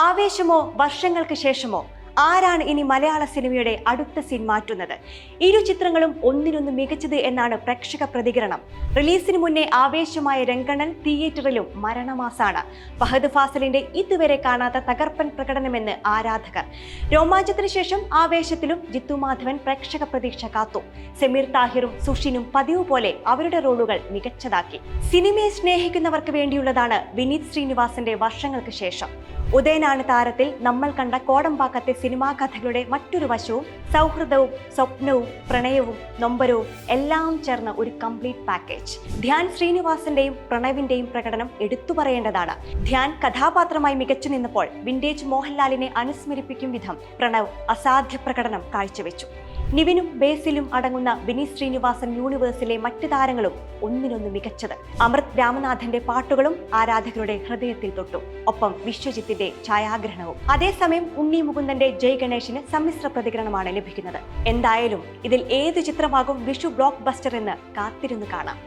ആവേശമോ വർഷങ്ങൾക്ക് ശേഷമോ? ആരാണ് ഇനി മലയാള സിനിമയുടെ അടുത്ത സീൻ മാറ്റുന്നത്? ഇരു ചിത്രങ്ങളും ഒന്നിനൊന്ന് മികച്ചത് എന്നാണ് പ്രേക്ഷക പ്രതികരണം. റിലീസിന് മുന്നേ ആവേശമായ രംഗണ്ണൻ തിയേറ്ററിലും മരണമാസാണ്. ഫഹദ് ഫാസിലിന്റെ ഇതുവരെ കാണാത്ത തകർപ്പൻ പ്രകടനമെന്ന് ആരാധകർ. രോമാഞ്ചത്തിന് ശേഷം ആവേശത്തിലും ജിത്തു മാധവൻ പ്രേക്ഷക പ്രതീക്ഷ കാത്തു. സമീർ താഹിറും സുഷിനും പതിവ് പോലെ അവരുടെ റോളുകൾ മികച്ചതാക്കി. സിനിമയെ സ്നേഹിക്കുന്നവർക്ക് വേണ്ടിയുള്ളതാണ് വിനീത് ശ്രീനിവാസന്റെ വർഷങ്ങൾക്ക് ശേഷം. ഉദയനാണ് താരത്തിൽ നമ്മൾ കണ്ട കോടമ്പാക്കത്തെ സിനിമാ കഥകളുടെ മറ്റൊരു വശവും സൗഹൃദവും സ്വപ്നവും പ്രണയവും നൊമ്പരവും എല്ലാം ചേർന്ന ഒരു കംപ്ലീറ്റ് പാക്കേജ്. ധ്യാൻ ശ്രീനിവാസന്റെയും പ്രണവിന്റെയും പ്രകടനം എടുത്തു പറയേണ്ടതാണ്. ധ്യാൻ കഥാപാത്രമായി മികച്ചു നിന്നപ്പോൾ വിന്റേജ് മോഹൻലാലിനെ അനുസ്മരിപ്പിക്കും വിധം പ്രണവ് അസാധ്യ പ്രകടനം കാഴ്ചവെച്ചു. നിവിനും ബേസിലും അടങ്ങുന്ന വിനീത് ശ്രീനിവാസൻ യൂണിവേഴ്സിലെ മറ്റ് താരങ്ങളും ഒന്നിനൊന്ന് മികച്ചത്. അമൃത് രാമനാഥന്റെ പാട്ടുകളും ആരാധകരുടെ ഹൃദയത്തിൽ തൊട്ടു. ഒപ്പം വിശ്വജിത്തിന്റെ ഛായാഗ്രഹണവും. അതേസമയം ഉണ്ണി മുകുന്ദന്റെ ജയ് ഗണേഷിന് സമ്മിശ്ര പ്രതികരണമാണ് ലഭിക്കുന്നത്. എന്തായാലും ഇതിൽ ഏത് ചിത്രമാകും വിഷു ബ്ലോക്ക് ബസ്റ്റർ എന്ന് കാത്തിരുന്ന് കാണാം.